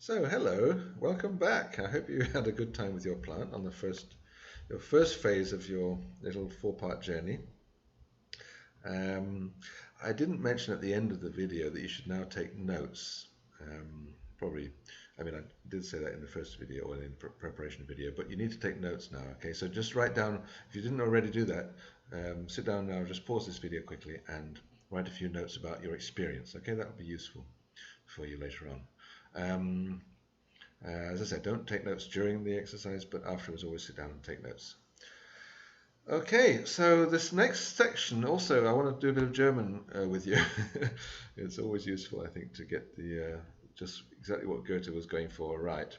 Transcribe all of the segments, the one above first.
So hello, welcome back. I hope you had a good time with your plant on your first phase of your little 4-part journey. I didn't mention at the end of the video that you should now take notes. I did say that in the first video or in the preparation video, but you need to take notes now. Okay, so just write down, if you didn't already do that, sit down now, just pause this video quickly and write a few notes about your experience. Okay, that will be useful for you later on. As I said, don't take notes during the exercise, but afterwards always sit down and take notes. Okay, so this next section also, I want to do a bit of German with you. It's always useful, I think, to get the just exactly what Goethe was going for right.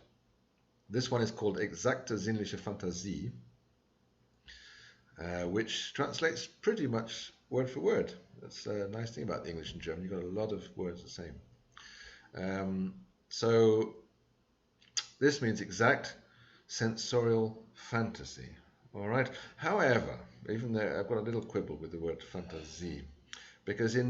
This one is called Exakte sinnliche Fantasie, which translates pretty much word for word. That's a nice thing about the English and German. You've got a lot of words the same. So this means exact sensorial fantasy. All right. However, even though I've got a little quibble with the word fantasy, because that's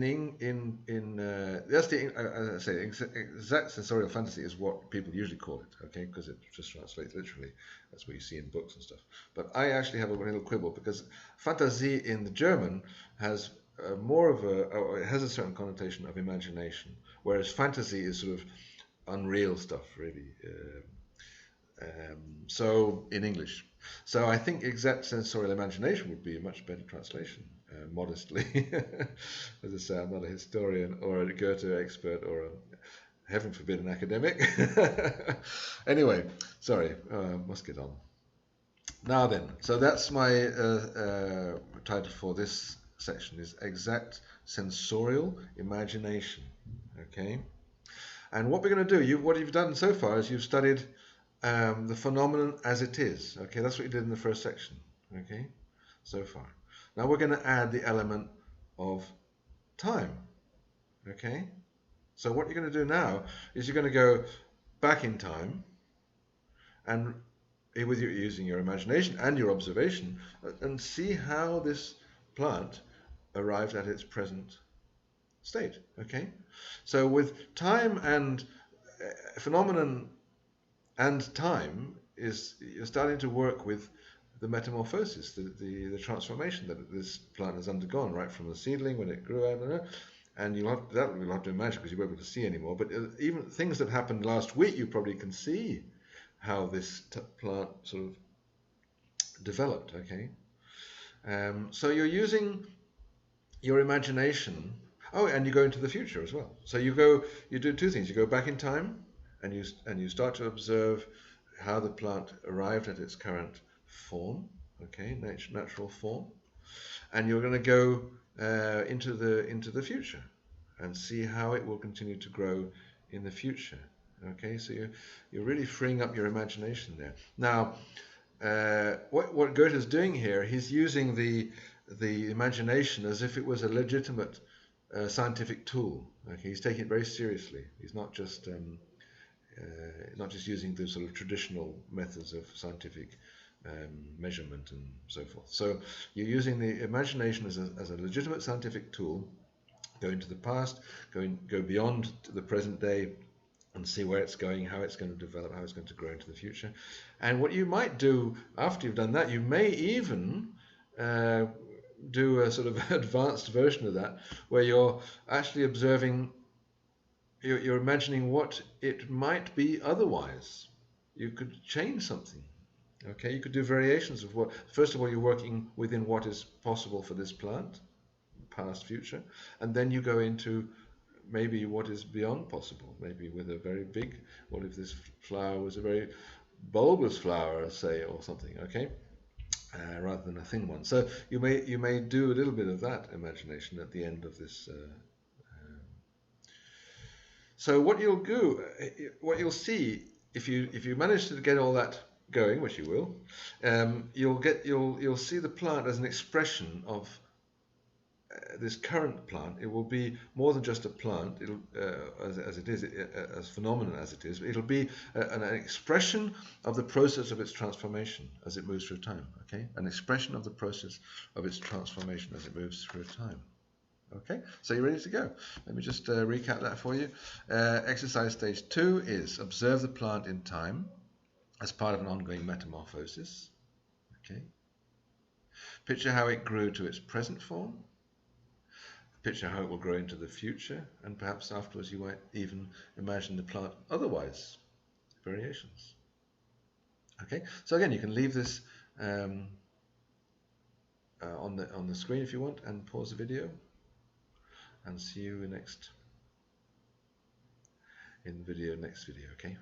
the as I say, exact sensorial fantasy is what people usually call it. Okay, because it just translates literally. That's what you see in books and stuff. But I actually have a little quibble because fantasy in the German has it has a certain connotation of imagination, whereas fantasy is sort of unreal stuff, really. So in English. So I think exact sensorial imagination would be a much better translation, modestly. As I say, I'm not a historian or a Goethe expert or a, heaven forbid, an academic. Anyway, sorry, must get on. Now then, so that's my title for this section is exact sensorial imagination. Okay, and what we're going to do, what you've done so far is you've studied the phenomenon as it is. Okay, that's what you did in the first section. Okay, so far. Now we're going to add the element of time. Okay, so what you're going to do now is you're going to go back in time and with using your imagination and your observation and see how this plant arrived at its present state. Okay, so with time and phenomenon and time you're starting to work with the metamorphosis, the transformation that this plant has undergone, right from the seedling when it grew out, and you'll have to imagine because you won't be able to see anymore. But even things that happened last week, you probably can see how this plant sort of developed. Okay, so you're using your imagination. Oh, and you go into the future as well. So you do two things. You go back in time, and you start to observe how the plant arrived at its current form, okay, natural form, and you're going to go into the future and see how it will continue to grow in the future. Okay, so you're really freeing up your imagination there. Now, what Goethe is doing here, he's using the imagination as if it was a legitimate scientific tool. Okay, he's taking it very seriously. He's not just using the sort of traditional methods of scientific measurement and so forth. So you're using the imagination as a legitimate scientific tool. Go into the past, go beyond the present day, and see where it's going, how it's going to develop, how it's going to grow into the future. And what you might do after you've done that, you may even do a sort of advanced version of that, where you're actually observing. You're imagining what it might be otherwise. You could change something. Okay, you could do variations of what. First of all, you're working within what is possible for this plant, past, future, and then you go into maybe what is beyond possible. Maybe with a very big. What if this flower was a very bulbous flower, say, or something? Okay, rather than a thin one. So you may do a little bit of that imagination at the end of this. So what you'll do, what you'll see, if you manage to get all that going, which you will, you'll see the plant as an expression of this current plant. It will be more than just a plant. It'll as it is, as phenomenon as it is. It'll be an expression of the process of its transformation as it moves through time. Okay, an expression of the process of its transformation as it moves through time. Okay, so you're ready to go. Let me just recap that for you. Exercise stage 2 is observe the plant in time as part of an ongoing metamorphosis. Okay. Picture how it grew to its present form. Picture how it will grow into the future, and perhaps afterwards you might even imagine the plant otherwise. Variations. Okay, so again, you can leave this on the screen if you want, and pause the video, and see you next video. Okay.